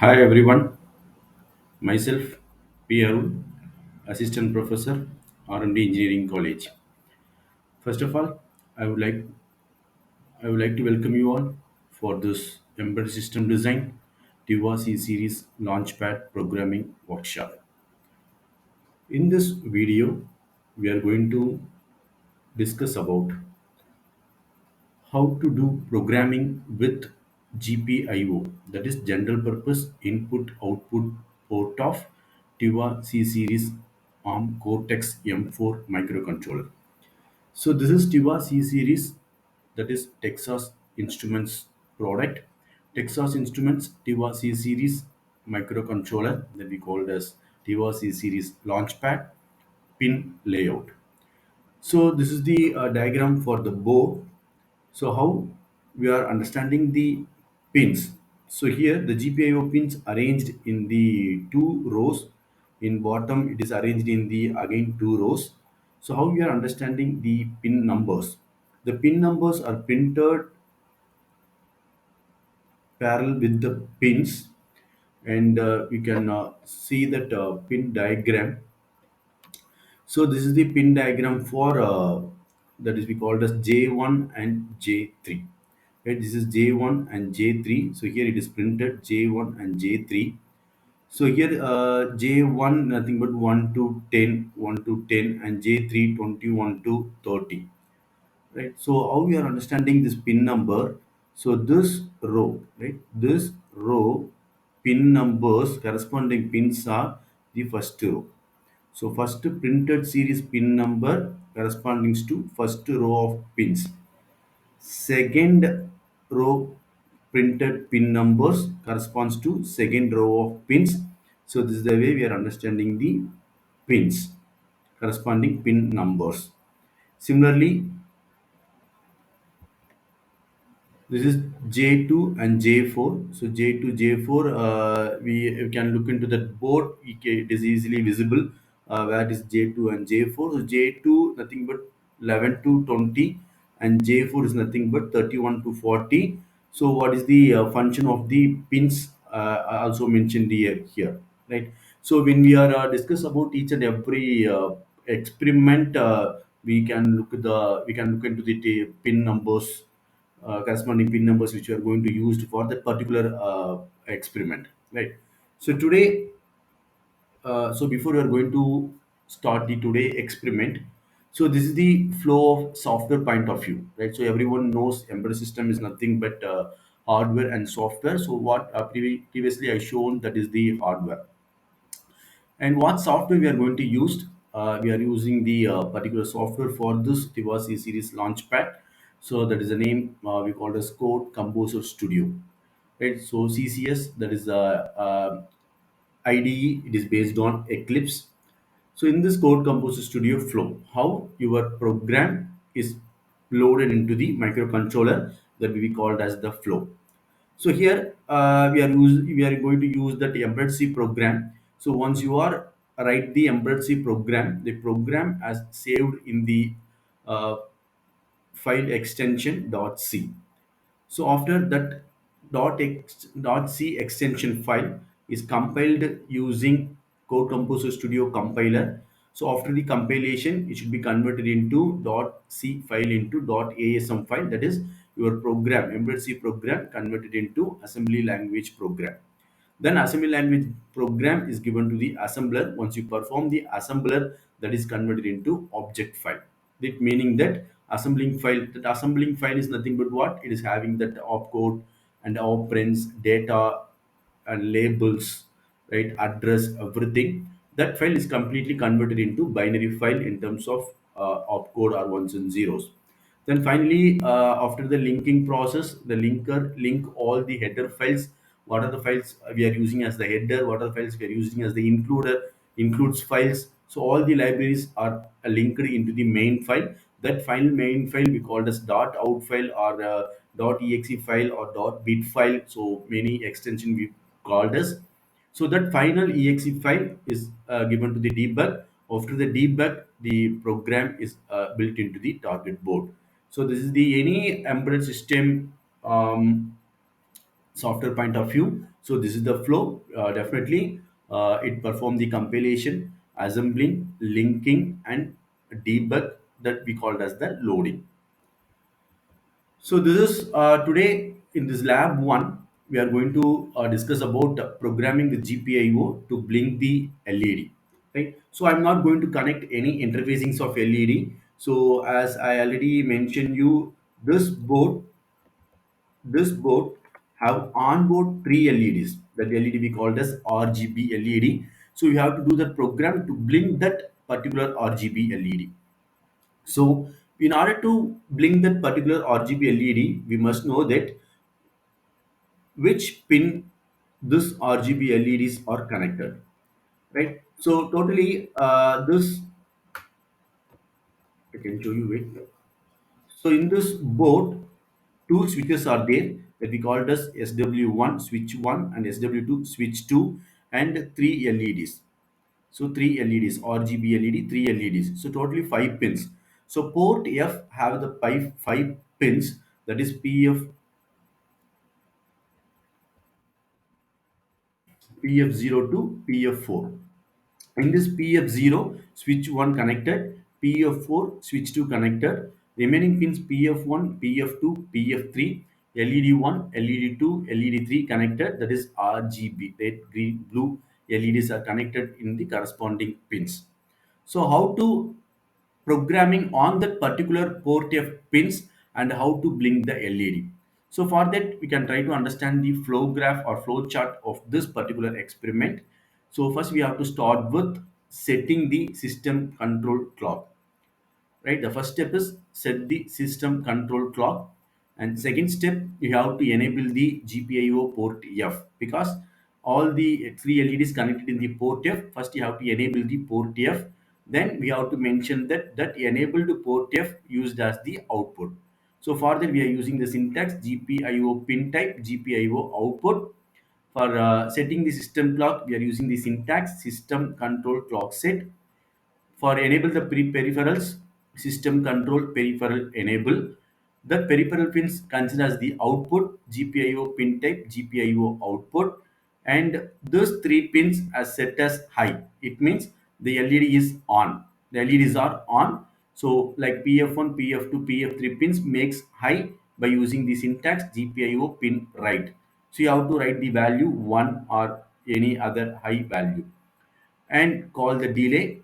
Hi everyone, myself P. Arun, Assistant Professor, R&D Engineering College. First of all, I would like I would like to welcome you all for this Embedded System Design Tiva C Series Launchpad Programming Workshop. In this video, we are going to discuss about how to do programming with GPIO, that is General Purpose Input Output Port of Tiva C Series ARM Cortex M4 microcontroller. So this is Tiva C Series, that is Texas Instruments product. Texas Instruments Tiva C Series microcontroller that we called as Tiva C Series Launchpad pin layout. So this is the diagram for the board. So how we are understanding the pins. So here the GPIO pins arranged in the two rows. In bottom it is arranged in the again two rows. So how we are understanding the pin numbers. The pin numbers are printed parallel with the pins, and we can see that pin diagram. So this is the pin diagram for that is we called as J1 and J3. Right, this is J1 and J3. So here it is printed J1 and J3. So here J1 nothing but 1 to 10, 1 to 10, and J3 21 to 30. Right. So how we are understanding this pin number? So this row, right? This row pin numbers corresponding pins are the first row. So first printed series pin number corresponding to first row of pins. Second row printed pin numbers corresponds to second row of pins. So this is the way we are understanding the pins corresponding pin numbers. Similarly, this is J2 and J4. So J2, J4, we can look into that board. It is easily visible where is J2 and J4. So J2 nothing but 11 to 20, and J4 is nothing but 31 to 40. So what is the function of the pins also mentioned here, right? So when we are discuss about each and every experiment, we can look into the pin numbers, corresponding pin numbers which you are going to use for that particular experiment, right? So today, so before we are going to start the today experiment, so this is the flow of software point of view, right? So everyone knows embedded system is nothing but hardware and software. So what previously I shown, that is the hardware. And what software we are going to use? We are using the particular software for this Tiva C series Launchpad. So that is the name we call as Code Composer Studio. Right. So CCS, that is IDE. It is based on Eclipse. So in this Code Composer Studio flow, how your program is loaded into the microcontroller, that we called as the flow. So here we are going to use that embed C program. So once you are write the embed C program, the program as saved in the uh, file extension .c. So after that .c extension file is compiled using Code Composer Studio compiler. So after the compilation, it should be converted into .c file into .asm file. That is your program, embed C program converted into assembly language program. Then assembly language program is given to the assembler. Once you perform the assembler, that is converted into object file. That meaning that assembling file is nothing but what? It is having that opcode and operands, data and labels, right? Address, everything. That file is completely converted into binary file in terms of opcode or ones and zeros. Then finally, after the linking process, the linker link all the header files. What are the files we are using as the header? What are the files we are using as the includer? Includes files. So all the libraries are linked into the main file. That final main file we called as .out file or .exe file or .bit file. So many extension we called as. So that final exe file is given to the debug. After the debug, the program is built into the target board. So this is the any embedded system software point of view. So this is the flow. Definitely, it perform the compilation, assembling, linking, and debug that we called as the loading. So this is today in this lab one, we are going to discuss about programming with GPIO to blink the LED. Right. So I'm not going to connect any interfacings of LED. So as I already mentioned you, this board this board have onboard three LEDs. That LED we called as RGB LED. So you have to do the program to blink that particular RGB LED. So in order to blink that particular RGB LED, we must know that which pin this RGB LEDs are connected, right? So totally, this I can show you. Wait. So in this board, two switches are there that we called as SW1 switch 1 and SW2 switch 2 and three LEDs. So three LEDs, RGB LED, three LEDs. So totally five pins. So port F have the five pins, that is PF0 to PF4. In this PF0, switch 1 connected, PF4, switch 2 connected, remaining pins PF1, PF2, PF3, LED1, LED2, LED3 connected, that is RGB, red, green, blue LEDs are connected in the corresponding pins. So how to programming on that particular port of pins and how to blink the LED. So for that, we can try to understand the flow graph or flow chart of this particular experiment. So first we have to start with setting the system control clock, right? The first step is set the system control clock, and second step you have to enable the GPIO port F, because all the three LEDs connected in the port F. First you have to enable the port F, then we have to mention that enabled port F used as the output. So for that we are using the syntax GPIO pin type GPIO output. For setting the system clock, we are using the syntax system control clock set. For enable the peripherals, system control peripheral enable. The peripheral pins consider as the output, GPIO pin type, GPIO output, and those three pins are set as high. It means the LED is on. The LEDs are on. So like PF1, PF2, PF3 pins makes high by using the syntax GPIO pin right. So you have to write the value 1 or any other high value and call the delay.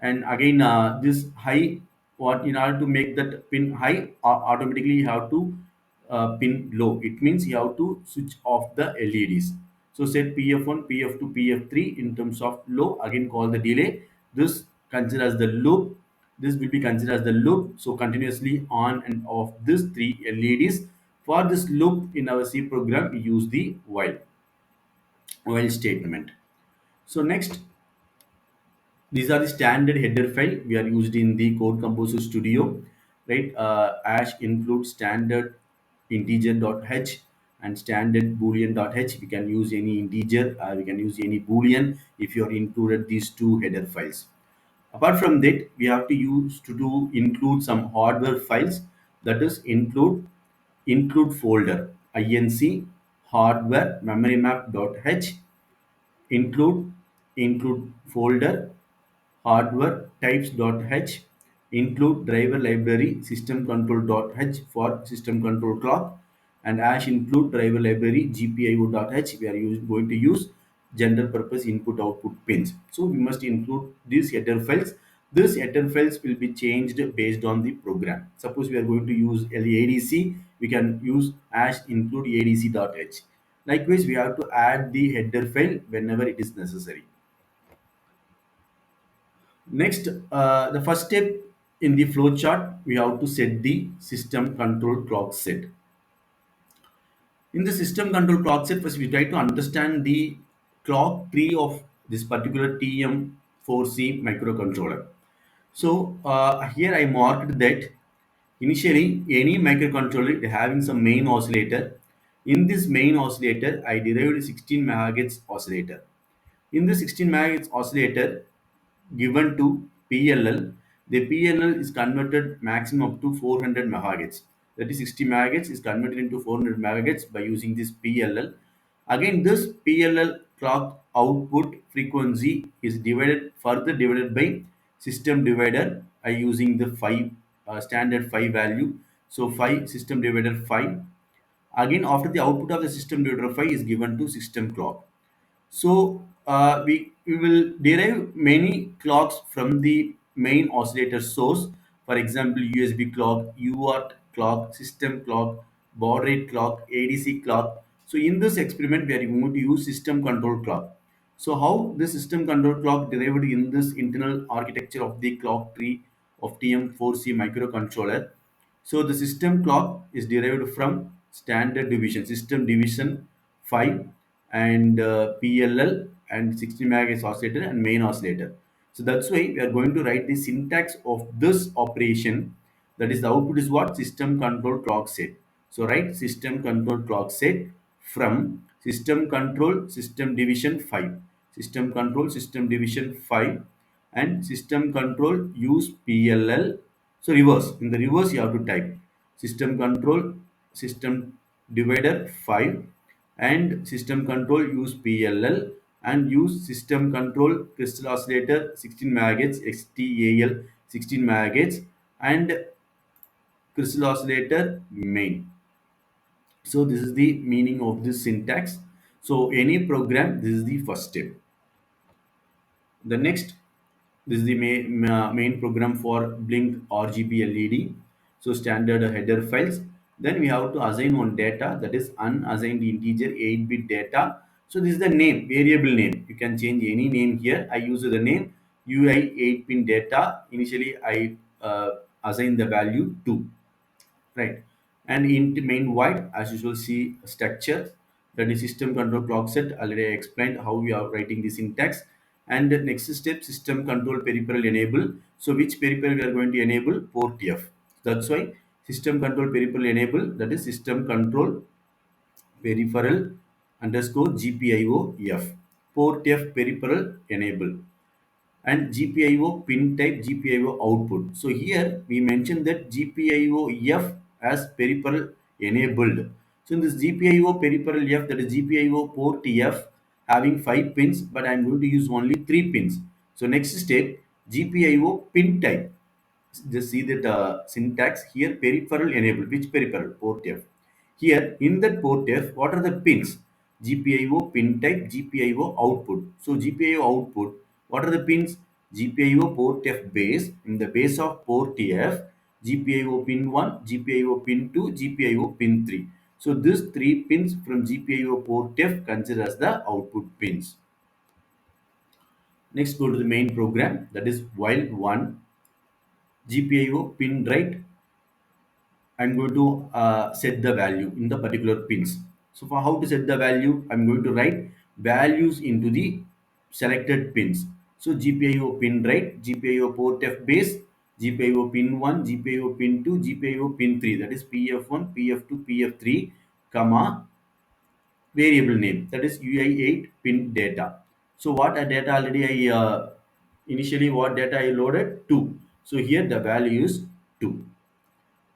And again this high, what in order to make that pin high, automatically you have to pin low. It means you have to switch off the LEDs. So set PF1, PF2, PF3 in terms of low, again call the delay. This considered as the loop. This will be considered as the loop. So continuously on and off these three LEDs. For this loop in our C program we use the while statement. So next, these are the standard header file we are used in the Code Composer Studio, right? Ash includes standard integer.h and standard boolean.h. We can use any integer, we can use any boolean if you are included these two header files. Apart from that, we have to use to do include some hardware files, that is include folder inc hardware memory map.h include folder hardware types.h include driver library system control.h for system control clock, and ash include driver library gpio.h. We are going to use general purpose input output pins. So we must include these header files. These header files will be changed based on the program. Suppose we are going to use ADC, we can use ash include adc.h. Likewise, we have to add the header file whenever it is necessary. Next, the first step in the flow chart, we have to set the system control clock set. In the system control clock set, first we try to understand the clock tree of this particular TM4C microcontroller. So here I marked that initially any microcontroller having some main oscillator. In this main oscillator, I derived 16 megahertz oscillator. In the 16 megahertz oscillator given to PLL, the PLL is converted maximum up to 400 megahertz. that is 60 megahertz, is converted into 400 megahertz by using this PLL. Again, this PLL clock output frequency is further divided by system divider by using the 5 standard 5 value. So 5 system divider 5. Again, after the output of the system divider 5 is given to system clock. So we will derive many clocks from the main oscillator source. For example, USB clock, UART clock, system clock, baud rate clock, ADC clock. So in this experiment, we are going to use system control clock. So how the system control clock derived in this internal architecture of the clock tree of TM4C microcontroller. So the system clock is derived from standard division, system division 5 and PLL and 60 megahertz oscillator and main oscillator. So that's why we are going to write the syntax of this operation. That is the output is what system control clock set. So write system control clock set from system control system division 5. System control system division 5 and system control use PLL. So reverse. In the reverse, you have to type system control system divider 5 and system control use PLL and use system control crystal oscillator 16 megahertz XTAL 16 megahertz and crystal oscillator main. So this is the meaning of this syntax. So any program, this is the first step. The next, this is the main program for blink RGB LED. So standard header files. Then we have to assign one data, that is unassigned integer 8-bit data. So this is the name, variable name. You can change any name here. I use the name UI 8-pin data. Initially, I assign the value 2, right? And int main void, as usual, see structure, that is system control clock set. Already I explained how we are writing the syntax. And the next step, system control peripheral enable. So which peripheral we are going to enable? Port F. That's why system control peripheral enable, that is system control peripheral underscore GPIO F. Port F peripheral enable and GPIO pin type GPIO output. So here we mentioned that GPIO F as peripheral enabled. So in this GPIO peripheral F, that is GPIO port F having 5 pins, but I am going to use only 3 pins. So next step, GPIO pin type. Just see that syntax here, peripheral enable. Which peripheral? Port F. Here in that port F, what are the pins? GPIO pin type, GPIO output. So GPIO output, what are the pins? GPIO port F base. In the base of port F, GPIO pin 1, GPIO pin 2, GPIO pin 3. So these 3 pins from GPIO port F consider as the output pins. Next, go to the main program, that is while 1 GPIO pin right, I'm going to set the value in the particular pins. So for how to set the value, I'm going to write values into the selected pins. So GPIO pin right, GPIO port F base, GPIO pin 1, GPIO pin 2, GPIO pin 3, that is PF1, PF2, PF3, comma, variable name, that is UI8 pin data. So what a data already I initially what data I loaded? 2. So here the value is 2.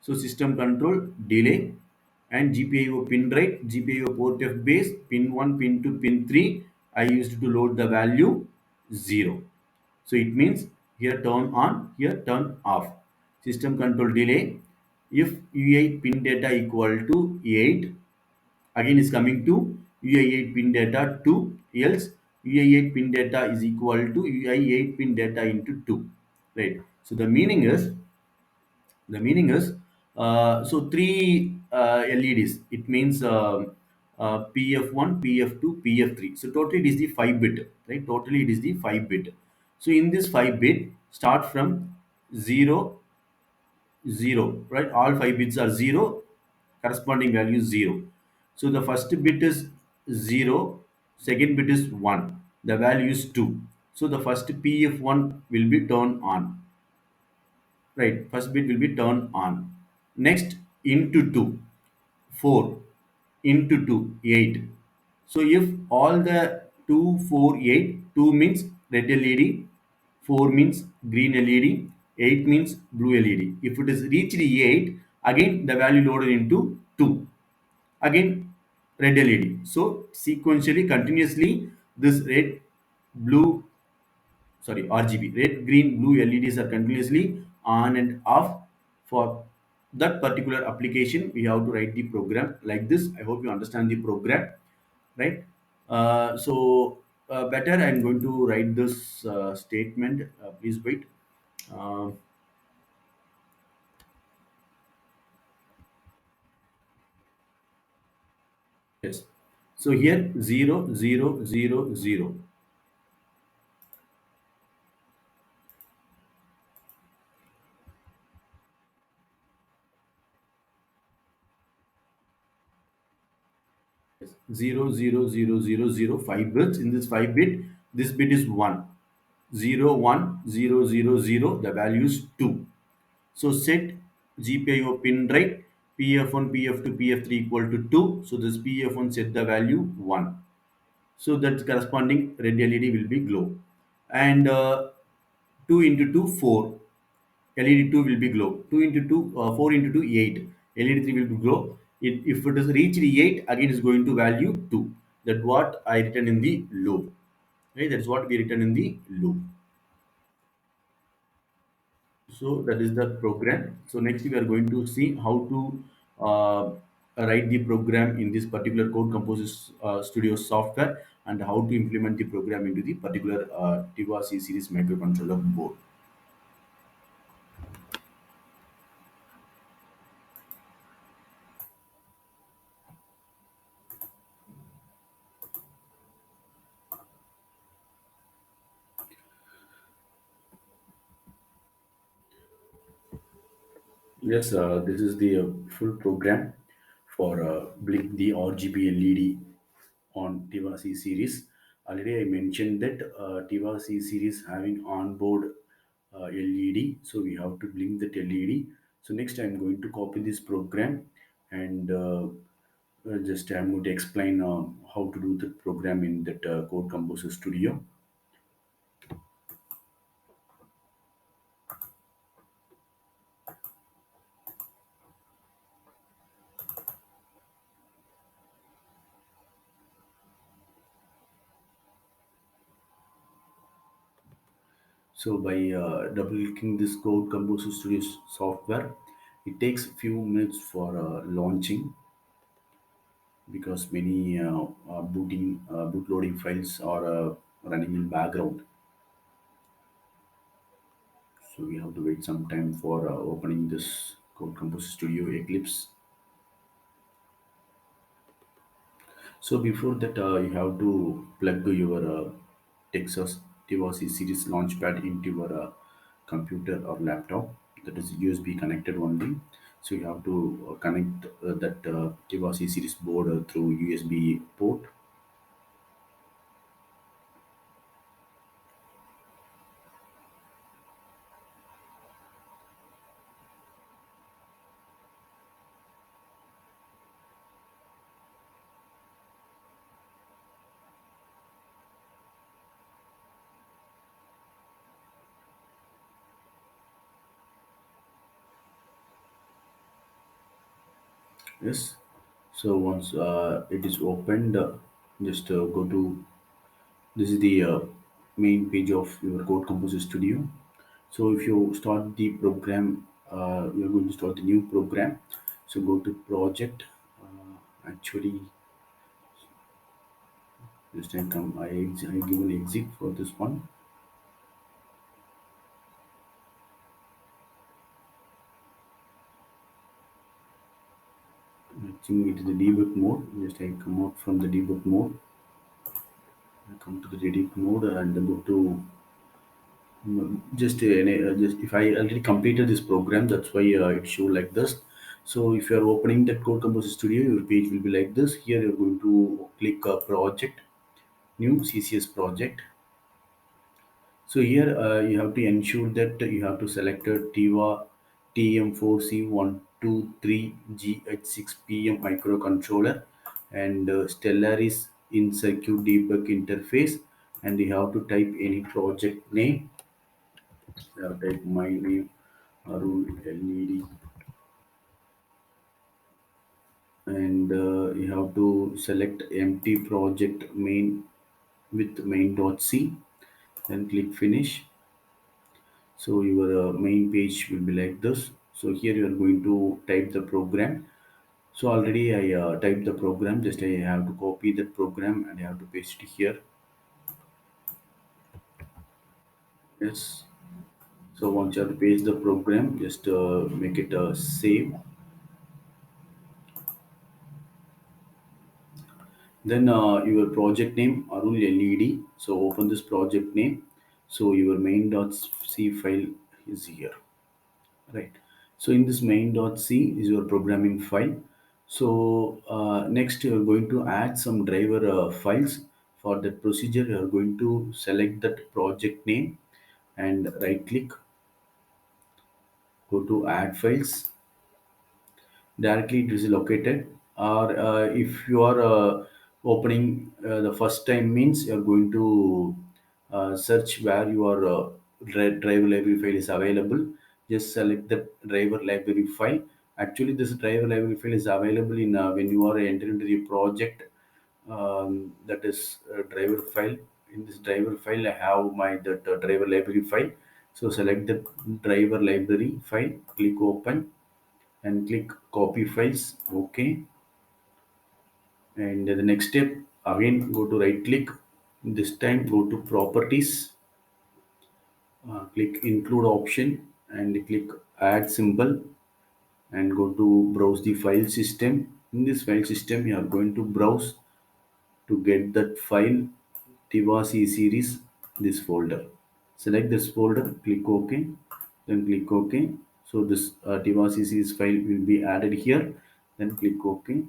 So system control delay and GPIO pin right, GPIO port F base, pin 1, pin 2, pin 3. I used to load the value 0. So it means here turn on, here turn off. System control delay. If UI pin data equal to 8, again is coming to UI8 pin data 2, else UI8 pin data is equal to UI8 pin data into 2. Right. So the meaning is so three LEDs. It means PF1, PF2, PF3. So totally it is the 5-bit, right? Totally it is the 5-bit. So in this 5-bit, start from 0, 0, right? All 5 bits are 0, corresponding value is 0. So the first bit is 0, second bit is 1, the value is 2. So the first PF1 will be turned on. Right, first bit will be turned on. Next, into 2, 4, into 2, 8. So if all the 2, 4, 8, 2 means red LED, 4 means green LED, 8 means blue LED. If it is reached 8, Again, the value loaded into 2. Again, red LED. So sequentially, continuously, this red, blue, sorry, RGB, red, green, blue LEDs are continuously on and off. For that particular application, we have to write the program like this. I hope you understand the program, right? Better I'm going to write this statement. Please wait. Um yes. So here 0 0 0 0. 0 0 0 0 0 5 bits. In this 5 bit, this bit is 1. 0 1 0 0 0. The value is 2. So set GPIO pin right, PF1 PF2 PF3 equal to 2. So this PF1 set the value 1. So that corresponding red LED will be glow. And 2 into 2 4. LED 2 will be glow. 2 into 2 4 into 2 8. LED 3 will be glow. If it is reached 8, again is going to value 2. That what I written in the loop. Right? That's what we written in the loop. So that is the program. So next we are going to see how to write the program in this particular Code Composite Studio software, and how to implement the program into the particular Tiva C series microcontroller board. Yes, this is the full program for Blink the RGB LED on Tiva C series. Already I mentioned that Tiva C series having onboard LED, so we have to blink that LED. So next I'm going to copy this program, and just I'm going to explain how to do the program in that Code Composer Studio. So by double clicking this Code Composer Studio software, it takes a few minutes for launching, because many boot loading files are running in background. So we have to wait some time for opening this Code Composer Studio Eclipse. So before that, you have to plug your Texas Tivasi series Launchpad into your computer or laptop. That is USB connected only. So you have to connect that Tivasi series board through USB port. Yes. So once it is opened, just go to, this is the main page of your Code Composer Studio. So if you start the program, you're going to start the new program. So go to project. Actually, this time come, I give an exit for this one. I think it is the debug mode. Just I come out from the debug mode. I come to the debug mode and then go to just if I already completed this program, that's why it show like this. So if you are opening the Code Composer Studio, your page will be like this. Here you're going to click project, new CCS project. So here you have to ensure that you have to select a Tiva TM4C123GH6PM microcontroller, and Stellaris in circuit debug interface, and you have to type any project name. I have typed my name, Arun LED. and you have to select empty project main with main.c, then click finish. So your main page will be like this. So here you are going to type the program. So already I typed the program, just I have to copy the program and I have to paste it here. Yes. So once you have to paste the program, just make it save. Then your project name Arun LED. So open this project name. So your main.c file is here, right? So in this main.c is your programming file. So next you are going to add some driver files. For that procedure, you are going to select that project name and right click, go to add files. Directly it is located, or if you are opening the first time means you are going to search where your driver library file is available. Just select the driver library file. Actually this driver library file is available in when you are entering into the project, that is driver file. In this driver file I have my that driver library file. So select the driver library file, click open and click copy files. Okay, and the next step, again go to right click, this time go to properties, click include option and click add symbol and go to browse the file system. In this file system you are going to browse to get that file Tiva C series, this folder. Select this folder, click OK, then click OK. So this Tiva C series file will be added here. Then click OK.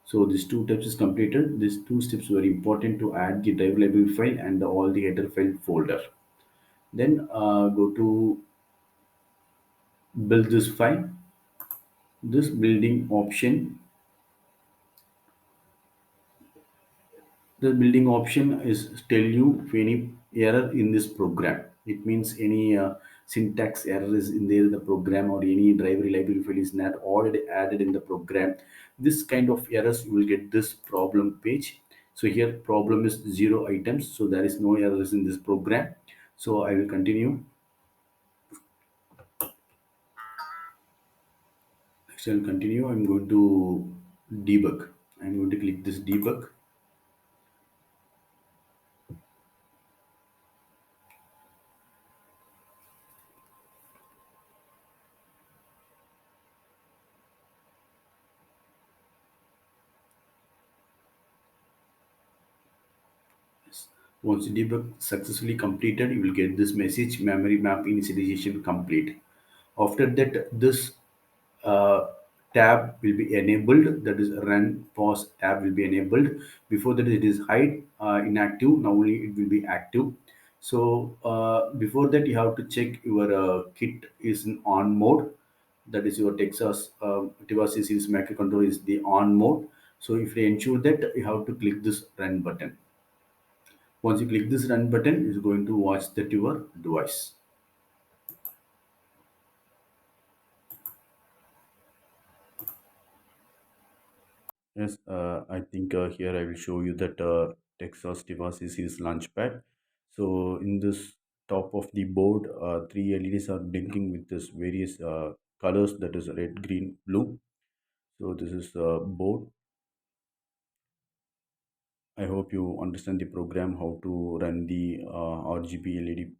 So these two steps is completed. These two steps were important to add the drive library file and all the header file folder. Then go to build this file. This building option, the building option is tell you if any error in this program. It means any syntax error is in there in the program, or any driver library file is not already added in the program. This kind of errors you will get this problem page. So here problem is 0 items, so there is no errors in this program. So I will continue. Next I will continue. I'm going to debug. I'm going to click this debug. Once debug successfully completed, you will get this message memory map initialization complete. After that, this uh, tab will be enabled, that is run pause tab will be enabled. Before that it is hide inactive, now only it will be active. So before that you have to check your kit is in on mode, that is your Texas Tiva series microcontroller is the on mode. So if you ensure that, you have to click this run button. Once you click this run button, it's going to watch that your device. Yes, I think here I will show you that Texas device is Launchpad. So in this top of the board, three LEDs are blinking with this various colors, that is red, green, blue. So this is board. I hope you understand the program, how to run the RGB LED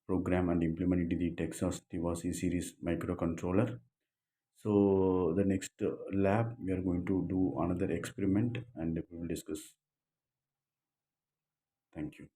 program and implement it in the Texas device series microcontroller. So the next lab, we are going to do another experiment and we will discuss. Thank you.